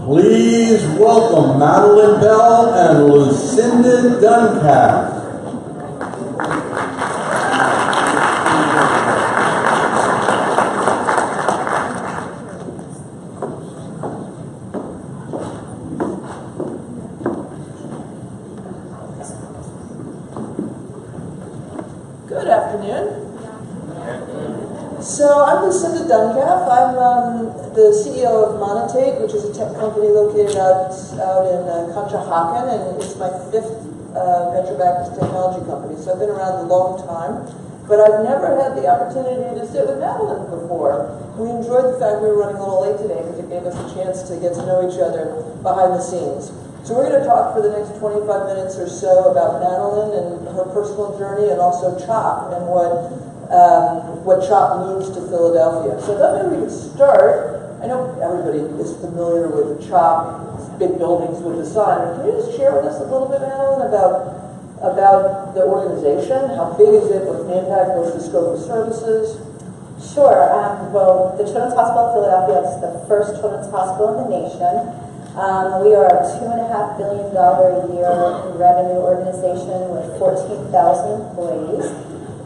Please welcome Madeline Bell and Lucinda Duncalfe. Good afternoon. So I'm Lucinda Duncalfe. I'm the CEO of Monotate, which is a tech company located out in Conshohocken, and it's my fifth venture-backed technology company. So I've been around a long time, but I've never had the opportunity to sit with Madeline before. We enjoyed the fact we were running a little late today because it gave us a chance to get to know each other behind the scenes. So we're going to talk for the next 25 minutes or so about Madeline and her personal journey, and also CHOP and what CHOP means to Philadelphia. So I thought maybe we could start. I know everybody is familiar with the CHOP, big buildings with the sign. Can you just share with us a little bit, Madeline, about the organization? How big is it? What's the impact? What's the scope of services? Sure. Well, the Children's Hospital of Philadelphia is the first children's hospital in the nation. We are a $2.5 billion a year revenue organization with 14,000 employees.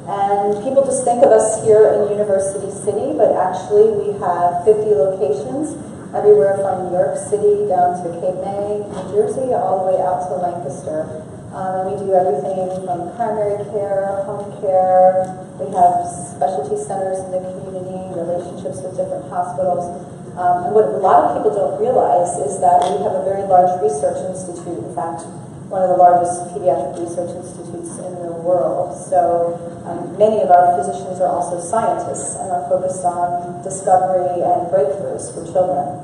And people just think of us here in University City, but actually we have 50 locations, everywhere from New York City down to Cape May, New Jersey, all the way out to Lancaster. And we do everything from primary care, home care. We have specialty centers in the community, relationships with different hospitals. And what a lot of people don't realize is that we have a very large research institute. In fact, one of the largest pediatric research institutes in the world. So many of our physicians are also scientists and are focused on discovery and breakthroughs for children.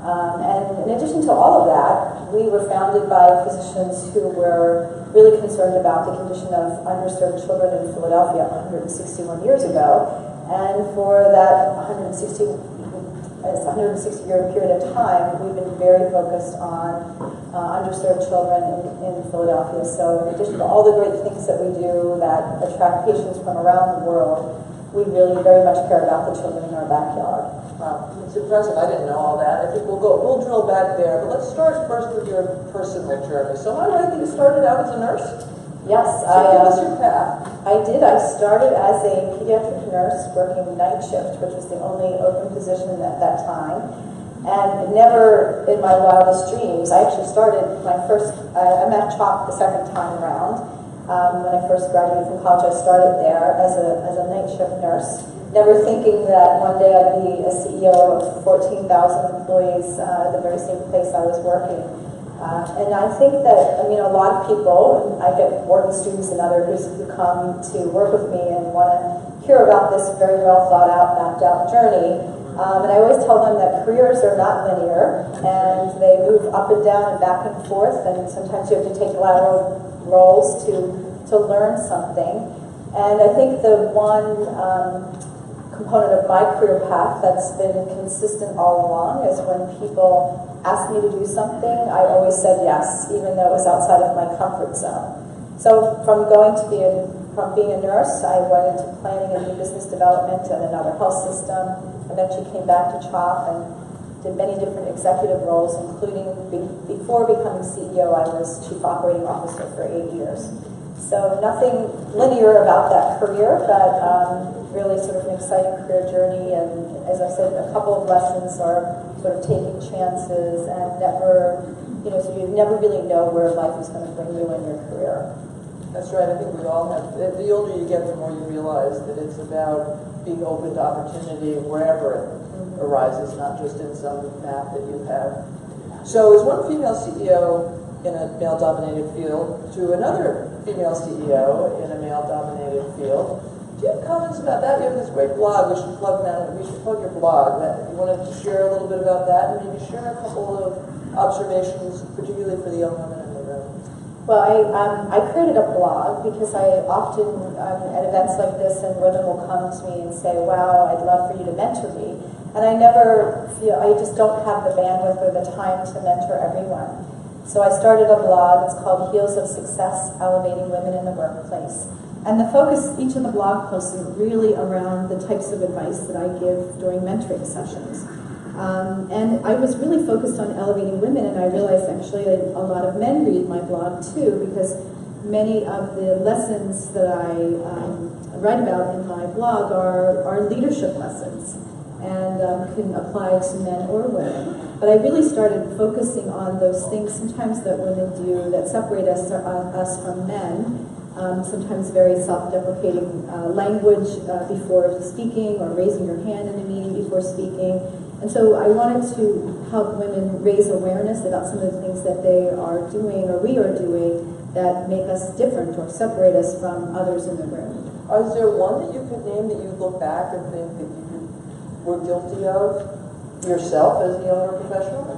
And in addition to all of that, we were founded by physicians who were really concerned about the condition of underserved children in Philadelphia 161 years ago. And for that 160-year period of time, we've been very focused on underserved children in Philadelphia. So in addition to all the great things that we do that attract patients from around the world, we really very much care about the children in our backyard. Wow, it's impressive. I didn't know all that. I think we'll drill back there. But let's start first with your personal journey. So am I right that you started out as a nurse? Yes, give us your path. I did. I started as a pediatric nurse working night shift, which was the only open position at that time. And never in my wildest dreams, I actually started I'm at CHOP the second time around. When I first graduated from college, I started there as a night shift nurse, never thinking that one day I'd be a CEO of 14,000 employees at the very same place I was working. And I think that, a lot of people, I get Wharton students and others who come to work with me and want to hear about this very well thought out, mapped out journey. And I always tell them that careers are not linear, and they move up and down and back and forth, and sometimes you have to take lateral roles to learn something. And I think the one component of my career path that's been consistent all along is when people asked me to do something, I always said yes, even though it was outside of my comfort zone. So from being a nurse, I went into planning and new business development at another health system, eventually came back to CHOP and did many different executive roles, including before becoming CEO, I was Chief Operating Officer for 8 years. So nothing linear about that career, but really sort of an exciting career journey. And as I said, a couple of lessons are sort of taking chances and so you never really know where life is going to bring you in your career. That's right. I think we all have. The older you get, the more you realize that it's about being open to opportunity wherever it arises, not just in some map that you have. So as one female CEO in a male-dominated field to another female CEO in a male-dominated field, do you have comments about that? You have this great blog. We should plug your blog. You wanted to share a little bit about that, and maybe share a couple of observations, particularly for the young women in the room. Well, I created a blog because I often, at events like this, and women will come to me and say, wow, I'd love for you to mentor me. And I just don't have the bandwidth or the time to mentor everyone. So I started a blog. It's called Heels of Success, Elevating Women in the Workplace. And the focus, each of the blog posts are really around the types of advice that I give during mentoring sessions. And I was really focused on elevating women, and I realized actually a lot of men read my blog too, because many of the lessons that I write about in my blog are leadership lessons, and can apply to men or women. But I really started focusing on those things sometimes that women do that separate us from men, sometimes very self-deprecating language before speaking, or raising your hand in a meeting before speaking. And so I wanted to help women raise awareness about some of the things that they are doing or we are doing that make us different or separate us from others in the room. Is there one that you could name that you look back and think that you were guilty of yourself as a younger professional?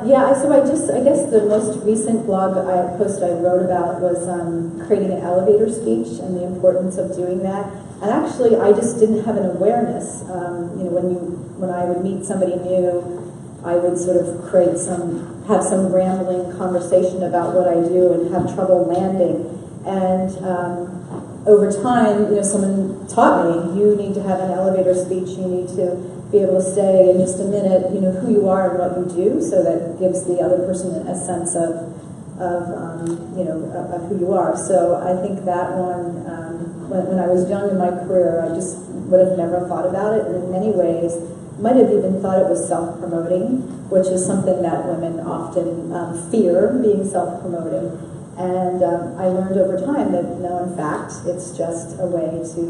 Yeah, so I guess the most recent blog post I wrote about was creating an elevator speech and the importance of doing that. And actually, I just didn't have an awareness. When I would meet somebody new, I would sort of have some rambling conversation about what I do and have trouble landing. And over time, someone taught me, you need to have an elevator speech. You need to be able to say in just a minute, who you are and what you do, so that gives the other person a sense of who you are. So I think that one, when I was young in my career, I just would have never thought about it, and in many ways might have even thought it was self-promoting, which is something that women often fear, being self-promoting. And I learned over time that no, in fact, it's just a way to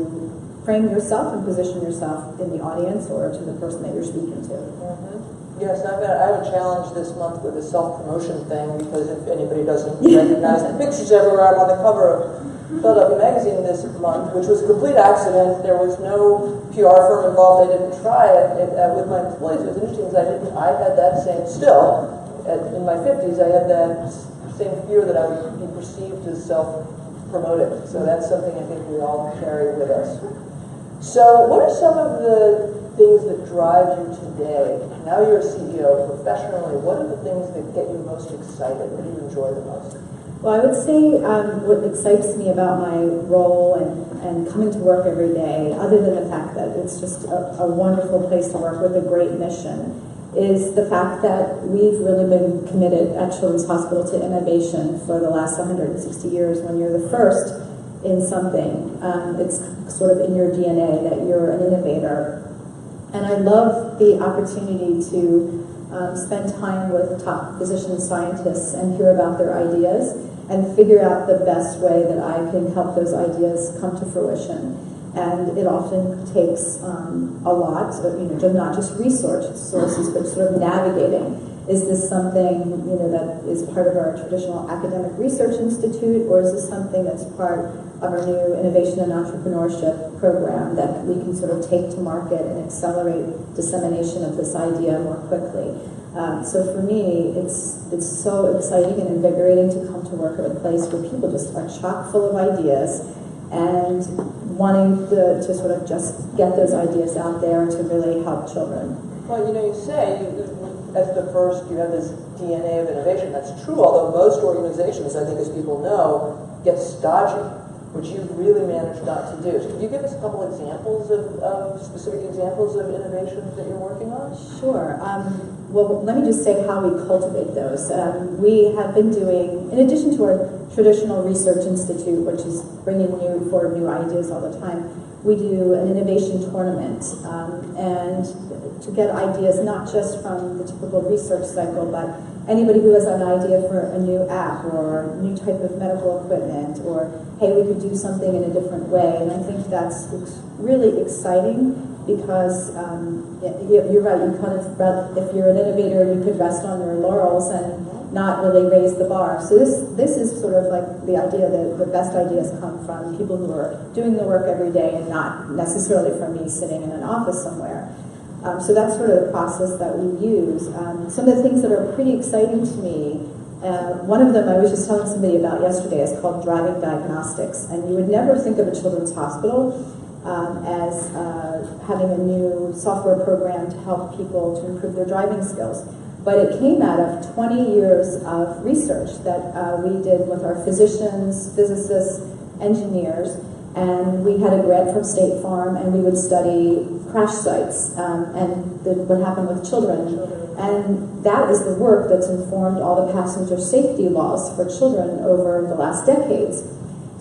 frame yourself and position yourself in the audience or to the person that you're speaking to. Mm-hmm. Yes, I have a challenge this month with the self-promotion thing, because if anybody doesn't recognize the pictures everywhere, I'm on the cover of Philadelphia Magazine this month, which was a complete accident. There was no PR firm involved. I didn't try it with my employees. It was interesting because I had that same, in my 50s, I had that same fear that I would be perceived as self-promoting. So that's something I think we all carry with us. So what are some of the things that drive you today? Now you're a CEO professionally. What are the things that get you most excited? What do you enjoy the most? Well, I would say what excites me about my role and coming to work every day, other than the fact that it's just a wonderful place to work with a great mission, is the fact that we've really been committed at Children's Hospital to innovation for the last 160 years. When you're the first in something, it's sort of in your DNA that you're an innovator. And I love the opportunity to spend time with top physician scientists and hear about their ideas and figure out the best way that I can help those ideas come to fruition. And it often takes a lot of, not just resources, but sort of navigating. Is this something, that is part of our traditional academic research institute, or is this something that's part of our new innovation and entrepreneurship program that we can sort of take to market and accelerate dissemination of this idea more quickly? So for me, it's so exciting and invigorating to come to work at a place where people just are chock full of ideas and wanting to sort of just get those ideas out there to really help children. Well, you say, as the first, you have this DNA of innovation. That's true, although most organizations, I think as people know, get stodgy, which you've really managed not to do. So can you give us a couple examples of specific examples of innovations that you're working on? Sure. Well, let me just say how we cultivate those. We have been doing, in addition to our traditional research institute, which is bringing forward new ideas all the time, we do an innovation tournament, and to get ideas not just from the typical research cycle, but anybody who has an idea for a new app or a new type of medical equipment, or hey, we could do something in a different way. And I think that's really exciting because you're right, you kind of, if you're an innovator, you could rest on your laurels and not really raise the bar. So this is sort of like the idea that the best ideas come from people who are doing the work every day and not necessarily from me sitting in an office somewhere. So that's sort of the process that we use. Some of the things that are pretty exciting to me, one of them I was just telling somebody about yesterday is called driving diagnostics. And you would never think of a children's hospital as having a new software program to help people to improve their driving skills. But it came out of 20 years of research that we did with our physicians, physicists, engineers, And we had a grant from State Farm, and we would study crash sites what happened with children. And that is the work that's informed all the passenger safety laws for children over the last decades.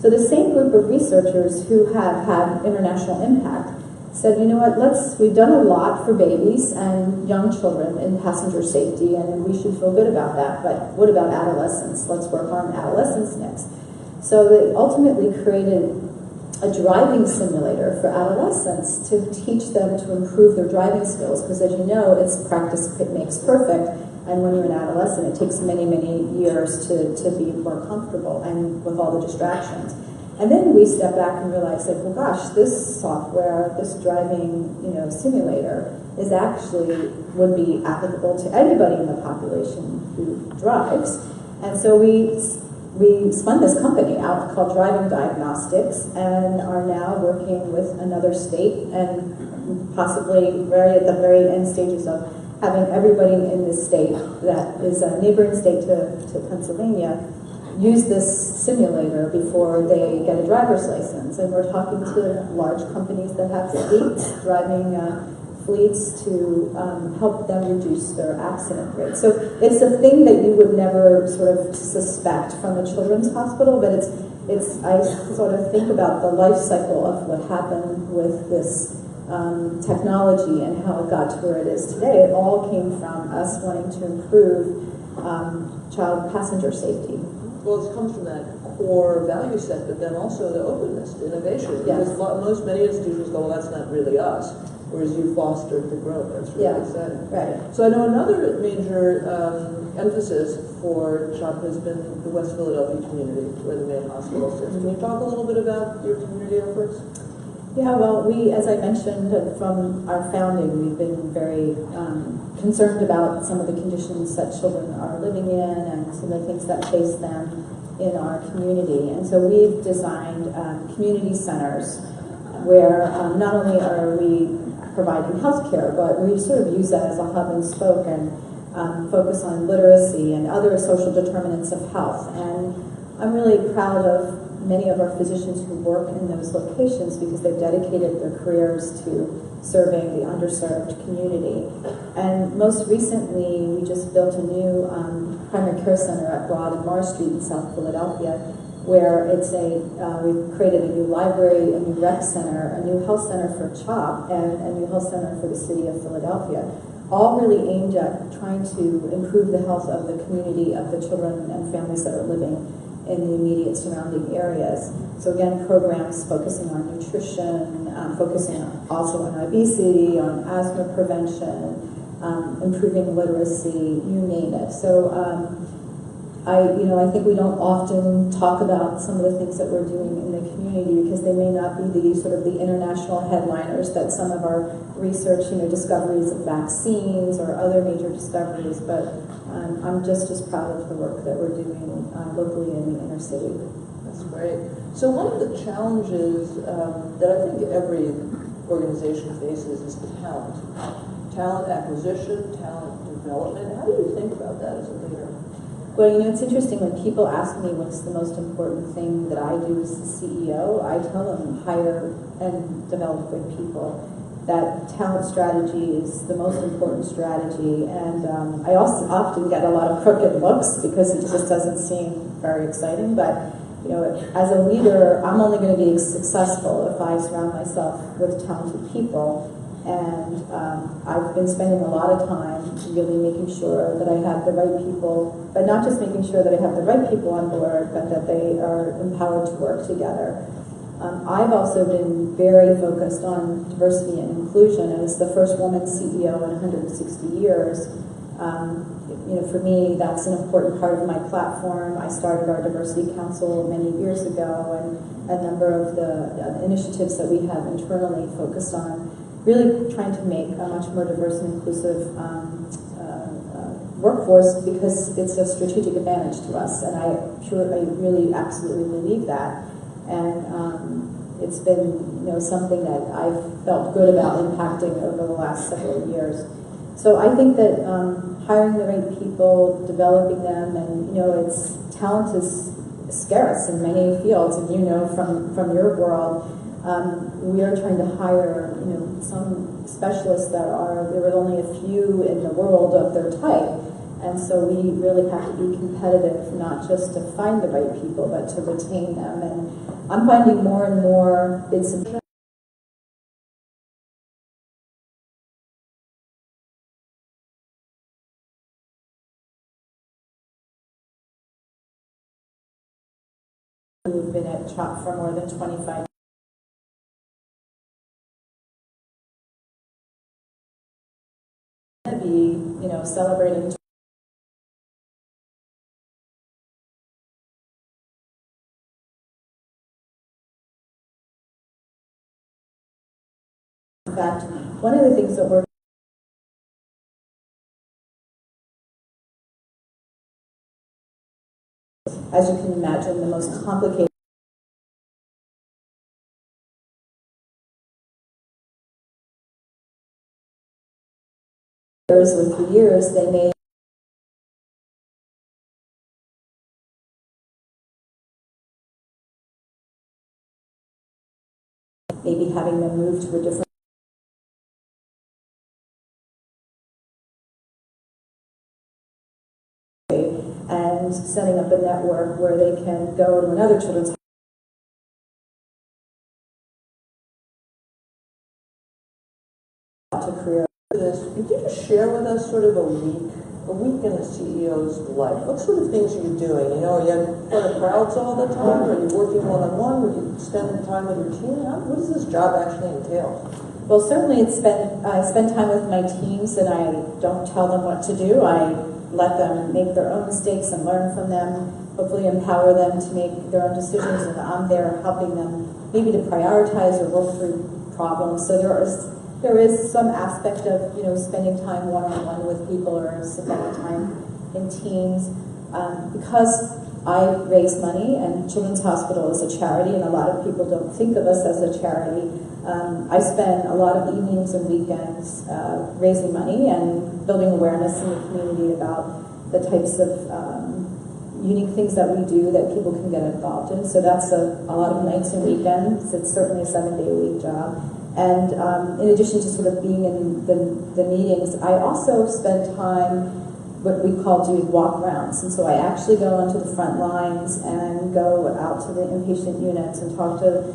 So the same group of researchers who have had international impact said, you know what, we've done a lot for babies and young children in passenger safety, and we should feel good about that, but what about adolescents? Let's work on adolescents next. So they ultimately created a driving simulator for adolescents to teach them to improve their driving skills, because as you know, it's practice makes perfect, and when you're an adolescent, it takes many, many years to be more comfortable and with all the distractions. And then we step back and realize that, well, gosh, this software, this driving, simulator is actually would be applicable to anybody in the population who drives. And so we spun this company out called Driving Diagnostics, and are now working with another state and possibly at the very end stages of having everybody in this state that is a neighboring state to Pennsylvania use this simulator before they get a driver's license. And we're talking to large companies that have fleets, driving fleets to help them reduce their accident rate. So it's a thing that you would never sort of suspect from a children's hospital, but I sort of think about the life cycle of what happened with this technology and how it got to where it is today. It all came from us wanting to improve child passenger safety. Well, it comes from that core value set, but then also the openness to innovation. Yes. Because many institutions go, well, that's not really us, whereas you fostered the growth. That's really exciting. Right. So I know another major emphasis for CHOP has been the West Philadelphia community, where the main hospital sits. Can you talk a little bit about your community efforts? Yeah, well, as I mentioned, from our founding, we've been very concerned about some of the conditions that children are living in and some of the things that face them in our community. And so we've designed community centers where not only are we providing health care, but we sort of use that as a hub and spoke and focus on literacy and other social determinants of health. And I'm really proud of many of our physicians who work in those locations because they've dedicated their careers to serving the underserved community. And most recently, we just built a new primary care center at Broad and Mars Street in South Philadelphia, where we've created a new library, a new rec center, a new health center for CHOP, and a new health center for the city of Philadelphia, all really aimed at trying to improve the health of the community, of the children and families that are living in the immediate surrounding areas. So again, programs focusing on nutrition, focusing also on obesity, on asthma prevention, improving literacy, you name it. So I think we don't often talk about some of the things that we're doing in the community because they may not be the sort of the international headliners that some of our research, discoveries of vaccines or other major discoveries, but I'm just as proud of the work that we're doing locally in the inner city. That's great. So one of the challenges that I think every organization faces is talent. Talent acquisition, talent development. How do you think about that as a leader? Well, it's interesting when people ask me what's the most important thing that I do as the CEO, I tell them hire and develop good people. That talent strategy is the most important strategy, and I also often get a lot of crooked looks because it just doesn't seem very exciting, but as a leader, I'm only going to be successful if I surround myself with talented people. And I've been spending a lot of time really making sure that I have the right people, but not just making sure that I have the right people on board, but that they are empowered to work together. I've also been very focused on diversity and inclusion, and as the first woman CEO in 160 years, for me, that's an important part of my platform. I started our Diversity Council many years ago, and a number of the initiatives that we have internally focused on really trying to make a much more diverse and inclusive workforce because it's a strategic advantage to us, and I really absolutely believe that. And it's been something that I've felt good about impacting over the last several years. So I think that hiring the right people, developing them, and talent is scarce in many fields, and you know from your world. We are trying to hire, some specialists there were only a few in the world of their type, and so we really have to be competitive, not just to find the right people, but to retain them. And I'm finding more and more it's who've been at CHOP for more than 25 years. Be, celebrating in fact, one of the things that we're as you can imagine, the most complicated with the years, they may maybe having them move to a different and setting up a network where they can go to another children's to career. Could you just share with us sort of a week in a CEO's life? What sort of things are you doing? Are you in front of crowds all the time? Are you working one-on-one? Are you spending time with your team? What does this job actually entail? Well, certainly I spend time with my teams, and I don't tell them what to do. I let them make their own mistakes and learn from them, hopefully empower them to make their own decisions, and I'm there helping them maybe to prioritize or work through problems. So there is some aspect of spending time one-on-one with people or spending time in teams. Because I raise money, and Children's Hospital is a charity, and a lot of people don't think of us as a charity. I spend a lot of evenings and weekends raising money and building awareness in the community about the types of unique things that we do that people can get involved in. So that's a lot of nights and weekends. It's certainly a 7-day-a-week job. And in addition to sort of being in the meetings, I also spend time what we call doing walk rounds. And so I actually go onto the front lines and go out to the inpatient units and talk to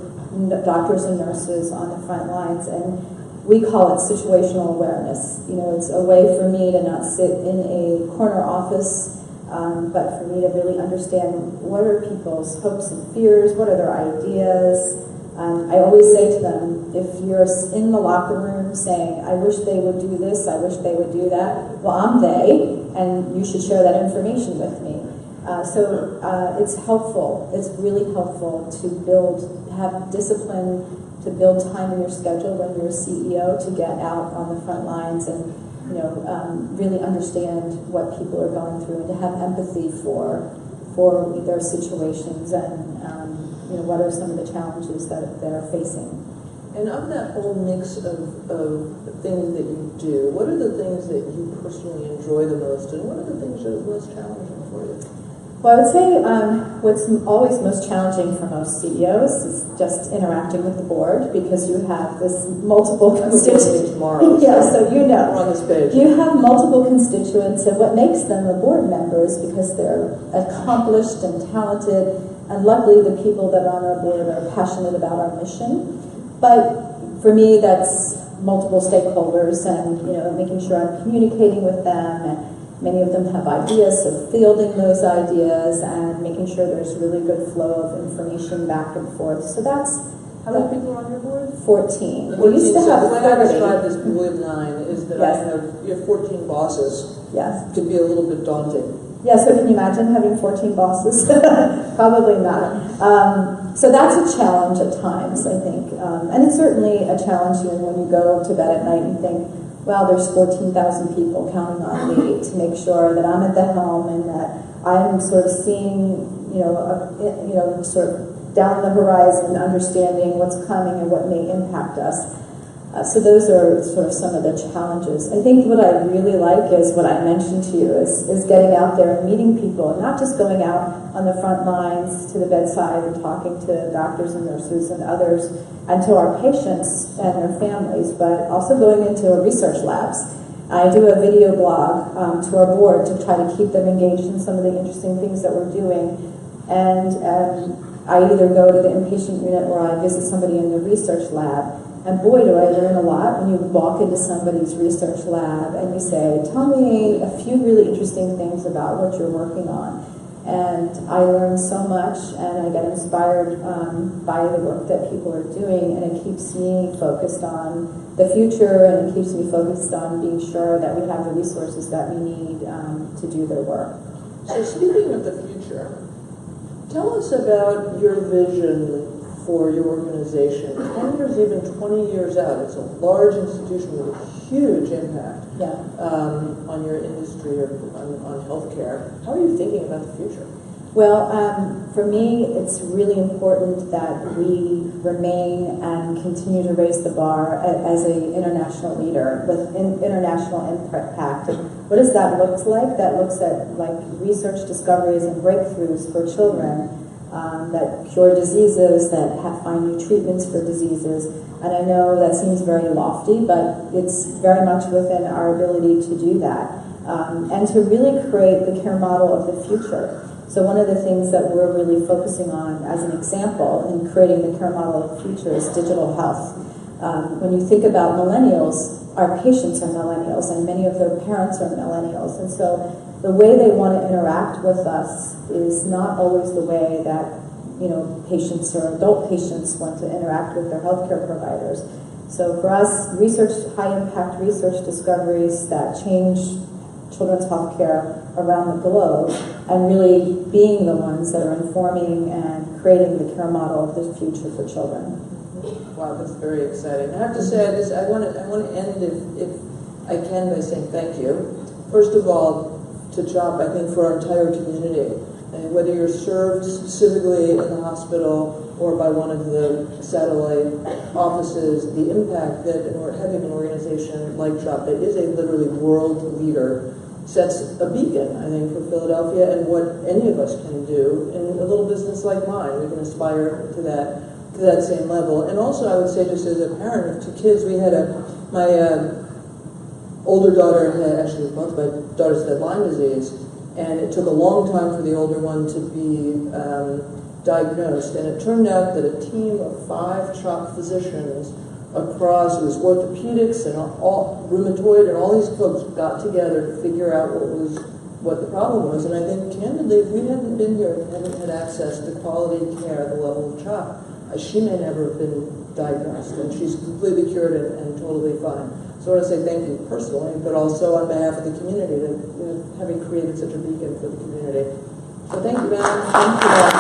doctors and nurses on the front lines. And we call it situational awareness. It's a way for me to not sit in a corner office, but for me to really understand what are people's hopes and fears, what are their ideas. I always say to them, if you're in the locker room saying, I wish they would do this, I wish they would do that, well, I'm they, and you should share that information with me. So it's helpful. It's really helpful to have discipline, to build time in your schedule when you're a CEO to get out on the front lines and really understand what people are going through and to have empathy for their situations and what are some of the challenges that they're facing. And of that whole mix of things that you do, what are the things that you personally enjoy the most, and what are the things that are most challenging for you? Well, I would say what's always most challenging for most CEOs is just interacting with the board, because you have this multiple constituents. Tomorrow. Yeah, so we're on this page. You have multiple constituents, and what makes them a board member is because they're accomplished and talented, and luckily the people that are on our board are passionate about our mission. But for me, that's multiple stakeholders, and making sure I'm communicating with them, and many of them have ideas, so fielding those ideas and making sure there's really good flow of information back and forth. So that's how many people are on your board? 14. 14. We used to so have the way I 30. describe this board of 9 is that Yes. you have 14 bosses. Yes. It could be a little bit daunting. Yeah, so can you imagine having 14 bosses? Probably not. So that's a challenge at times, I think. And it's certainly a challenge when you go to bed at night and think, well, there's 14,000 people counting on me to make sure that I'm at the helm and that I'm sort of seeing, sort of down the horizon, understanding what's coming and what may impact us. So those are sort of some of the challenges. I think what I really like is what I mentioned to you is getting out there and meeting people, and not just going out on the front lines to the bedside and talking to doctors and nurses and others and to our patients and their families, but also going into research labs. I do a video blog to our board to try to keep them engaged in some of the interesting things that we're doing. And I either go to the inpatient unit or I visit somebody in the research lab. And boy, do I learn a lot when you walk into somebody's research lab and you say, tell me a few really interesting things about what you're working on. And I learn so much, and I get inspired by the work that people are doing, and it keeps me focused on the future, and it keeps me focused on being sure that we have the resources that we need to do their work. So speaking of the future, tell us about your vision for your organization. 10 years, even 20 years out, it's a large institution with a huge impact on your industry or on healthcare. How are you thinking about the future? Well, for me, it's really important that we remain and continue to raise the bar as an international leader with international impact. And what does that look like? That looks at like research discoveries and breakthroughs for children that cure diseases, that find new treatments for diseases. And I know that seems very lofty, but it's very much within our ability to do that. And to really create the care model of the future. So one of the things that we're really focusing on as an example in creating the care model of the future is digital health. When you think about millennials, our patients are millennials and many of their parents are millennials. And so the way they want to interact with us is not always the way that patients or adult patients want to interact with their healthcare providers. So for us, high impact research discoveries that change children's healthcare around the globe, and really being the ones that are informing and creating the care model of the future for children. Wow, that's very exciting. I have to say, I want to end, if I can, by saying thank you. First of all, to CHOP, I think, for our entire community. And whether you're served specifically in the hospital or by one of the satellite offices, the impact that having an organization like CHOP that is a literally world leader sets a beacon, I think, for Philadelphia and what any of us can do in a little business like mine. We can aspire to that same level. And also, I would say, just as a parent of two kids, we had my older daughter actually both my daughters had Lyme disease, and it took a long time for the older one to be diagnosed. And it turned out that a team of 5 CHOP physicians across, it was orthopedics and all rheumatoid, and all these folks got together to figure out what the problem was. And I think, candidly, if we hadn't been here and hadn't had access to quality care at the level of CHOP, she may never have been diagnosed, and she's completely cured and totally fine. So I want to say thank you personally, but also on behalf of the community, having created such a beacon for the community. So thank you, Madeline. Thank you.